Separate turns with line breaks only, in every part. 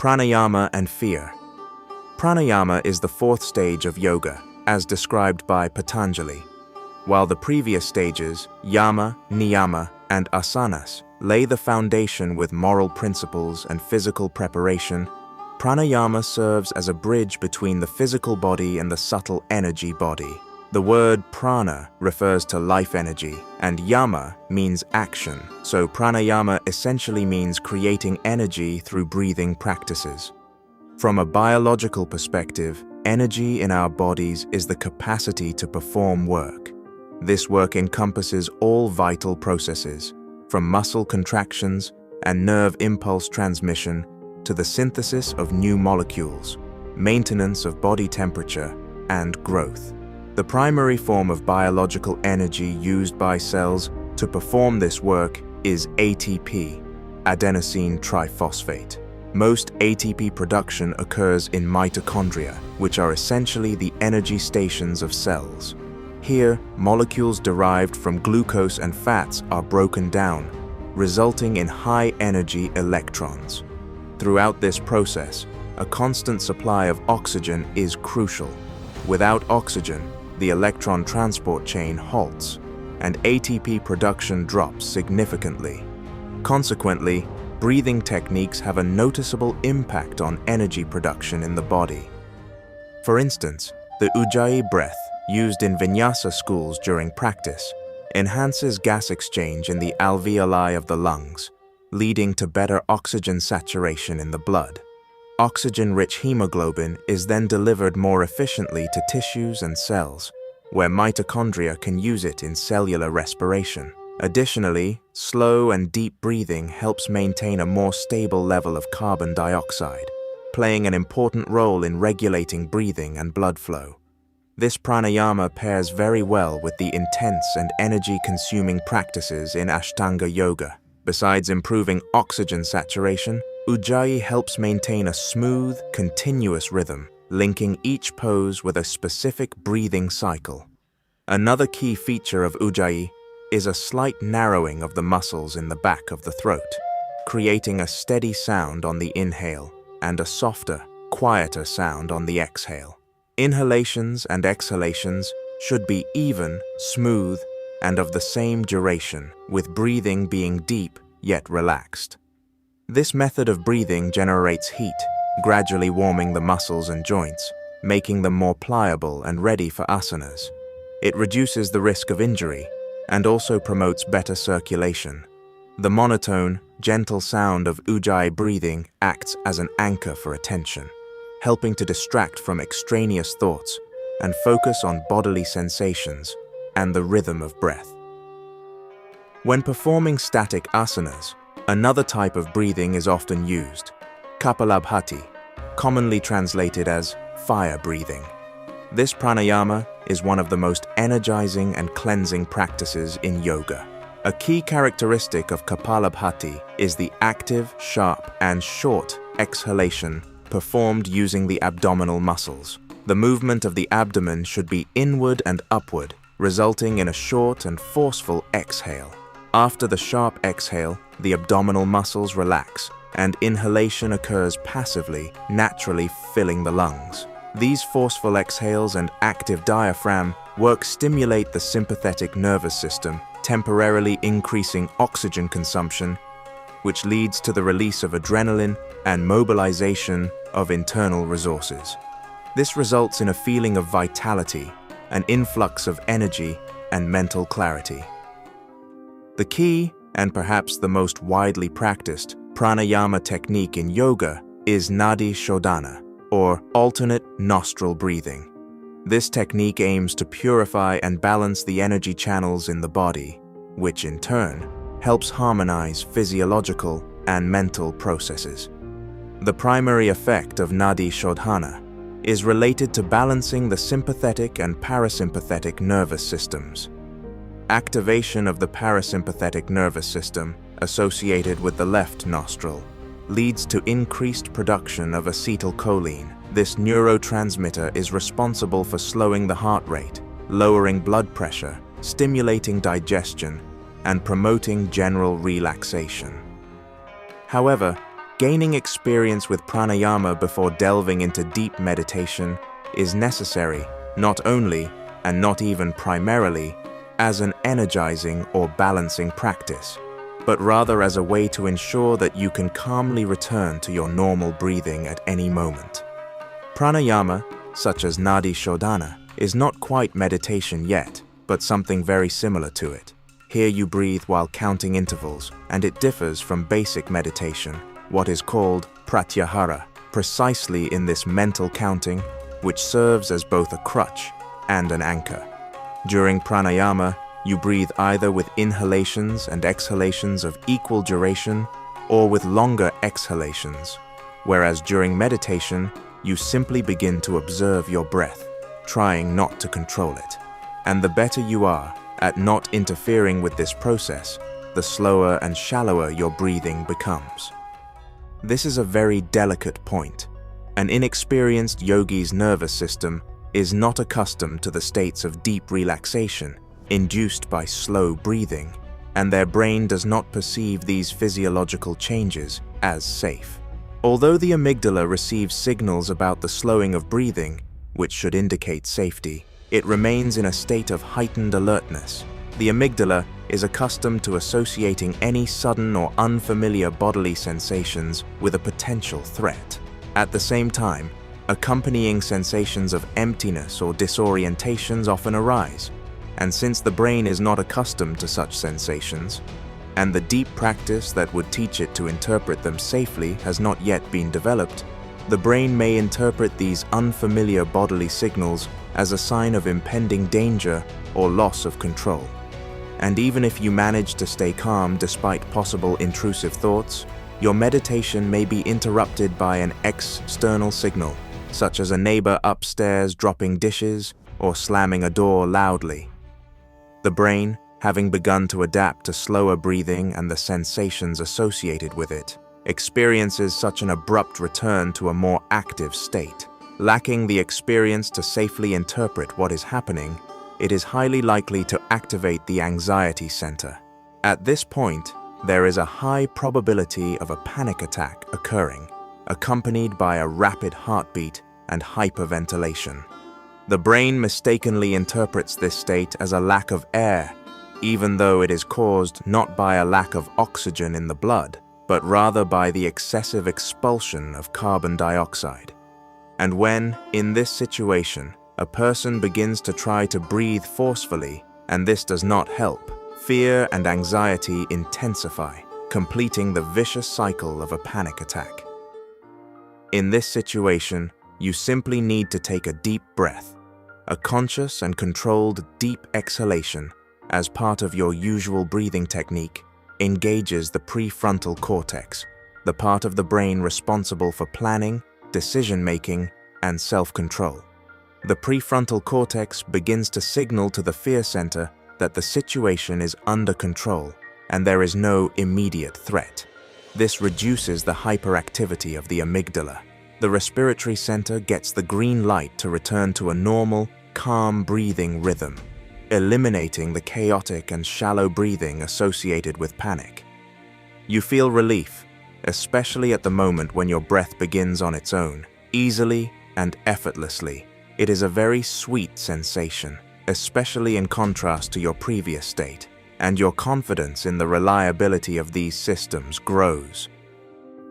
Pranayama and Fear. Pranayama is the fourth stage of yoga, as described by Patanjali, while the previous stages, Yama, Niyama, and Asanas, lay the foundation with moral principles and physical preparation. Pranayama serves as a bridge between the physical body and the subtle energy body. The word prana refers to life energy, and yama means action, so pranayama essentially means creating energy through breathing practices. From a biological perspective, energy in our bodies is the capacity to perform work. This work encompasses all vital processes, from muscle contractions and nerve impulse transmission to the synthesis of new molecules, maintenance of body temperature, and growth. The primary form of biological energy used by cells to perform this work is ATP, adenosine triphosphate. Most ATP production occurs in mitochondria, which are essentially the energy stations of cells. Here, molecules derived from glucose and fats are broken down, resulting in high-energy electrons. Throughout this process, a constant supply of oxygen is crucial. Without oxygen, the electron transport chain halts, and ATP production drops significantly. Consequently, breathing techniques have a noticeable impact on energy production in the body. For instance, the Ujjayi breath, used in vinyasa schools during practice, enhances gas exchange in the alveoli of the lungs, leading to better oxygen saturation in the blood. Oxygen-rich hemoglobin is then delivered more efficiently to tissues and cells, where mitochondria can use it in cellular respiration. Additionally, slow and deep breathing helps maintain a more stable level of carbon dioxide, playing an important role in regulating breathing and blood flow. This pranayama pairs very well with the intense and energy-consuming practices in Ashtanga yoga. Besides improving oxygen saturation, Ujjayi helps maintain a smooth, continuous rhythm, linking each pose with a specific breathing cycle. Another key feature of Ujjayi is a slight narrowing of the muscles in the back of the throat, creating a steady sound on the inhale and a softer, quieter sound on the exhale. Inhalations and exhalations should be even, smooth, and of the same duration, with breathing being deep yet relaxed. This method of breathing generates heat, gradually warming the muscles and joints, making them more pliable and ready for asanas. It reduces the risk of injury and also promotes better circulation. The monotone, gentle sound of Ujjayi breathing acts as an anchor for attention, helping to distract from extraneous thoughts and focus on bodily sensations and the rhythm of breath. When performing static asanas, another type of breathing is often used, Kapalabhati, commonly translated as fire breathing. This pranayama is one of the most energizing and cleansing practices in yoga. A key characteristic of Kapalabhati is the active, sharp, and short exhalation performed using the abdominal muscles. The movement of the abdomen should be inward and upward, resulting in a short and forceful exhale. After the sharp exhale, the abdominal muscles relax, and inhalation occurs passively, naturally filling the lungs. These forceful exhales and active diaphragm work stimulate the sympathetic nervous system, temporarily increasing oxygen consumption, which leads to the release of adrenaline and mobilization of internal resources. This results in a feeling of vitality, an influx of energy, and mental clarity. The key, and perhaps the most widely practiced, pranayama technique in yoga is nadi shodhana, or alternate nostril breathing. This technique aims to purify and balance the energy channels in the body, which in turn helps harmonize physiological and mental processes. The primary effect of nadi shodhana is related to balancing the sympathetic and parasympathetic nervous systems. Activation of the parasympathetic nervous system, associated with the left nostril, leads to increased production of acetylcholine. This neurotransmitter is responsible for slowing the heart rate, lowering blood pressure, stimulating digestion, and promoting general relaxation. However, Gaining experience with pranayama before delving into deep meditation is necessary not only, and not even primarily, as an energizing or balancing practice, but rather as a way to ensure that you can calmly return to your normal breathing at any moment. Pranayama, such as Nadi Shodhana, is not quite meditation yet, but something very similar to it. Here you breathe while counting intervals, and it differs from basic meditation, what is called pratyahara, precisely in this mental counting, which serves as both a crutch and an anchor. During pranayama, you breathe either with inhalations and exhalations of equal duration or with longer exhalations, whereas during meditation, you simply begin to observe your breath, trying not to control it. And the better you are at not interfering with this process, the slower and shallower your breathing becomes. This is a very delicate point. An inexperienced yogi's nervous system is not accustomed to the states of deep relaxation induced by slow breathing, and their brain does not perceive these physiological changes as safe. Although the amygdala receives signals about the slowing of breathing, which should indicate safety, it remains in a state of heightened alertness. The amygdala is accustomed to associating any sudden or unfamiliar bodily sensations with a potential threat. At the same time, accompanying sensations of emptiness or disorientations often arise, and since the brain is not accustomed to such sensations, and the deep practice that would teach it to interpret them safely has not yet been developed, the brain may interpret these unfamiliar bodily signals as a sign of impending danger or loss of control. And even if you manage to stay calm despite possible intrusive thoughts, your meditation may be interrupted by an external signal, such as a neighbor upstairs dropping dishes or slamming a door loudly. The brain, having begun to adapt to slower breathing and the sensations associated with it, experiences such an abrupt return to a more active state. Lacking the experience to safely interpret what is happening, it is highly likely to activate the anxiety center. At this point, there is a high probability of a panic attack occurring, accompanied by a rapid heartbeat and hyperventilation. The brain mistakenly interprets this state as a lack of air, even though it is caused not by a lack of oxygen in the blood, but rather by the excessive expulsion of carbon dioxide. And when, in this situation, a person begins to try to breathe forcefully, and this does not help, fear and anxiety intensify, completing the vicious cycle of a panic attack. In this situation, you simply need to take a deep breath. A conscious and controlled deep exhalation, as part of your usual breathing technique, engages the prefrontal cortex, the part of the brain responsible for planning, decision-making, and self-control. The prefrontal cortex begins to signal to the fear center that the situation is under control and there is no immediate threat. This reduces the hyperactivity of the amygdala. The respiratory center gets the green light to return to a normal, calm breathing rhythm, eliminating the chaotic and shallow breathing associated with panic. You feel relief, especially at the moment when your breath begins on its own, easily and effortlessly. It is a very sweet sensation, especially in contrast to your previous state, and your confidence in the reliability of these systems grows.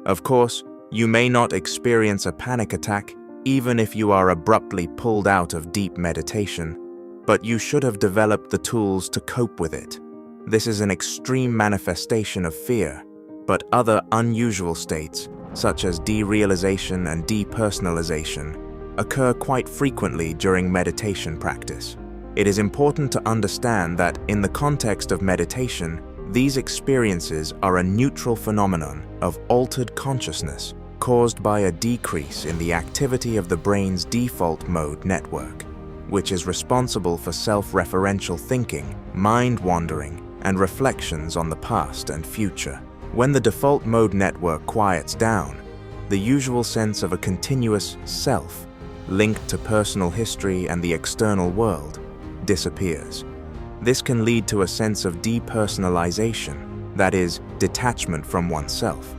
Of course, you may not experience a panic attack even if you are abruptly pulled out of deep meditation, but you should have developed the tools to cope with it. This is an extreme manifestation of fear, but other unusual states, such as derealization and depersonalization, occur quite frequently during meditation practice. It is important to understand that in the context of meditation, these experiences are a neutral phenomenon of altered consciousness caused by a decrease in the activity of the brain's default mode network, which is responsible for self-referential thinking, mind-wandering, and reflections on the past and future. When the default mode network quiets down, the usual sense of a continuous self, linked to personal history and the external world, disappears. This can lead to a sense of depersonalization, that is, detachment from oneself,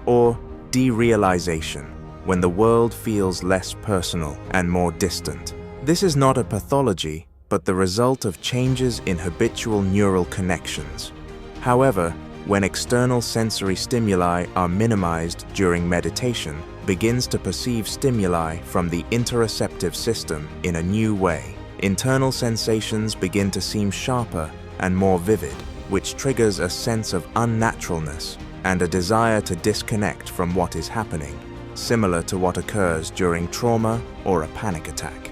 or derealization, when the world feels less personal and more distant. This is not a pathology, but the result of changes in habitual neural connections. However, when external sensory stimuli are minimized during meditation, begins to perceive stimuli from the interoceptive system in a new way. Internal sensations begin to seem sharper and more vivid, which triggers a sense of unnaturalness and a desire to disconnect from what is happening, similar to what occurs during trauma or a panic attack.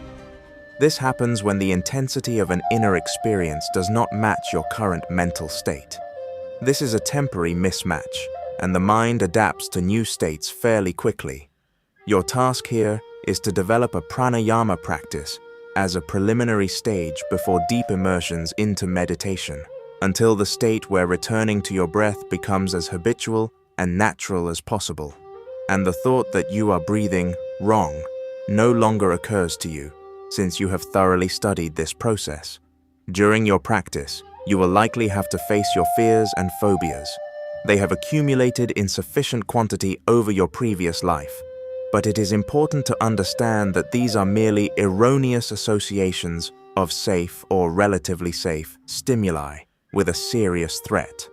This happens when the intensity of an inner experience does not match your current mental state. This is a temporary mismatch, and the mind adapts to new states fairly quickly. Your task here is to develop a pranayama practice as a preliminary stage before deep immersions into meditation, until the state where returning to your breath becomes as habitual and natural as possible, and the thought that you are breathing wrong no longer occurs to you, since you have thoroughly studied this process. During your practice, you will likely have to face your fears and phobias. They have accumulated in sufficient quantity over your previous life, but it is important to understand that these are merely erroneous associations of safe or relatively safe stimuli with a serious threat.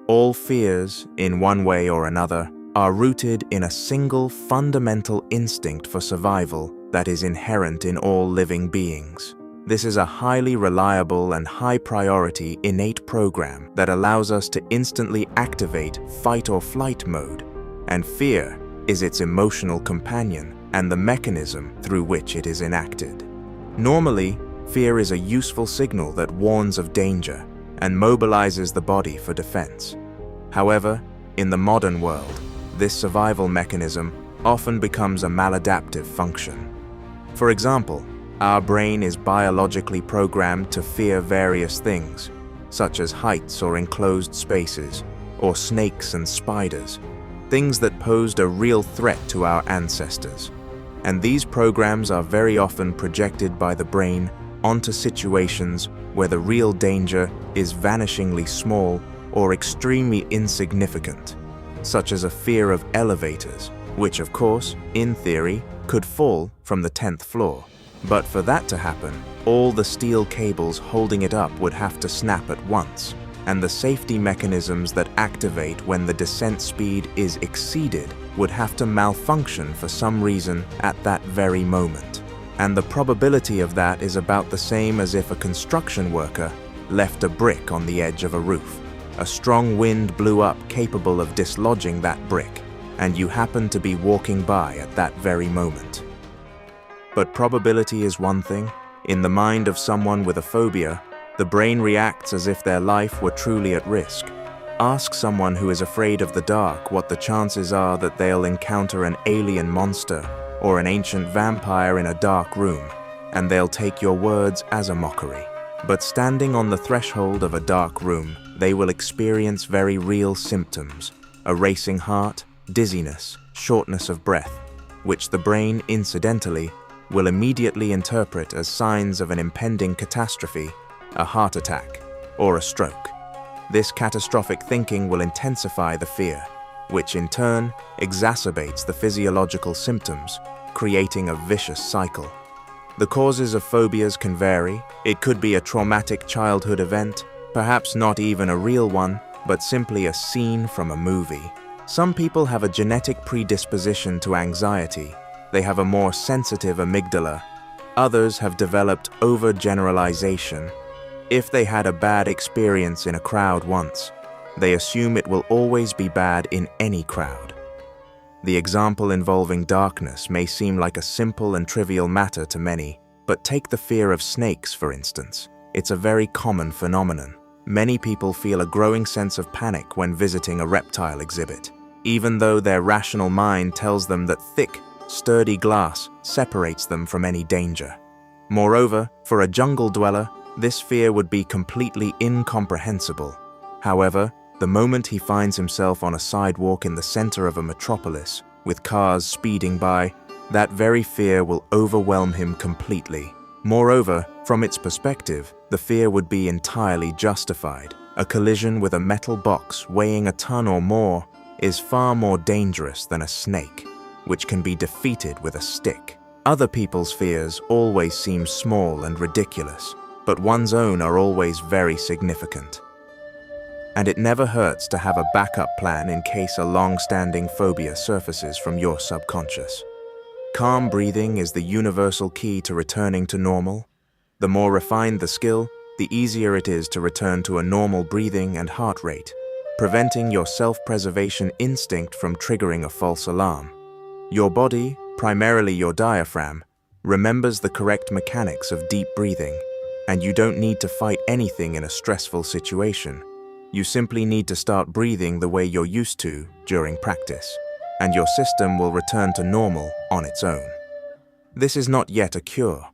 All fears, in one way or another, are rooted in a single fundamental instinct for survival that is inherent in all living beings. This is a highly reliable and high-priority innate program that allows us to instantly activate fight or flight mode, and fear is its emotional companion and the mechanism through which it is enacted. Normally, fear is a useful signal that warns of danger and mobilizes the body for defense. However, in the modern world, this survival mechanism often becomes a maladaptive function. For example, our brain is biologically programmed to fear various things, such as heights or enclosed spaces, or snakes and spiders, things that posed a real threat to our ancestors. And these programs are very often projected by the brain onto situations where the real danger is vanishingly small or extremely insignificant, such as a fear of elevators, which of course, in theory, could fall from the 10th floor. But for that to happen, all the steel cables holding it up would have to snap at once, and the safety mechanisms that activate when the descent speed is exceeded would have to malfunction for some reason at that very moment. And the probability of that is about the same as if a construction worker left a brick on the edge of a roof. A strong wind blew up capable of dislodging that brick, and you happen to be walking by at that very moment. But probability is one thing. In the mind of someone with a phobia, the brain reacts as if their life were truly at risk. Ask someone who is afraid of the dark what the chances are that they'll encounter an alien monster or an ancient vampire in a dark room, and they'll take your words as a mockery. But standing on the threshold of a dark room, they will experience very real symptoms: a racing heart, dizziness, shortness of breath, which the brain, incidentally, will immediately interpret as signs of an impending catastrophe, a heart attack, or a stroke. This catastrophic thinking will intensify the fear, which in turn exacerbates the physiological symptoms, creating a vicious cycle. The causes of phobias can vary. It could be a traumatic childhood event, perhaps not even a real one, but simply a scene from a movie. Some people have a genetic predisposition to anxiety. They have a more sensitive amygdala. Others have developed overgeneralization. If they had a bad experience in a crowd once, they assume it will always be bad in any crowd. The example involving darkness may seem like a simple and trivial matter to many, but take the fear of snakes, for instance. It's a very common phenomenon. Many people feel a growing sense of panic when visiting a reptile exhibit, even though their rational mind tells them that thick, sturdy glass separates them from any danger. Moreover, for a jungle dweller, this fear would be completely incomprehensible. However, the moment he finds himself on a sidewalk in the center of a metropolis, with cars speeding by, that very fear will overwhelm him completely. Moreover, from its perspective, the fear would be entirely justified. A collision with a metal box weighing a ton or more is far more dangerous than a snake, which can be defeated with a stick. Other people's fears always seem small and ridiculous, but one's own are always very significant. And it never hurts to have a backup plan in case a long-standing phobia surfaces from your subconscious. Calm breathing is the universal key to returning to normal. The more refined the skill, the easier it is to return to a normal breathing and heart rate, preventing your self-preservation instinct from triggering a false alarm. Your body, primarily your diaphragm, remembers the correct mechanics of deep breathing, and you don't need to fight anything in a stressful situation. You simply need to start breathing the way you're used to during practice, and your system will return to normal on its own. This is not yet a cure,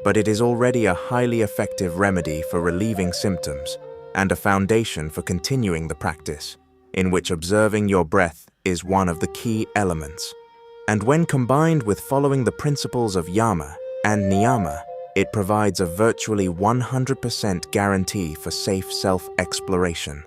but it is already a highly effective remedy for relieving symptoms and a foundation for continuing the practice, in which observing your breath is one of the key elements. And when combined with following the principles of Yama and Niyama, it provides a virtually 100% guarantee for safe self-exploration.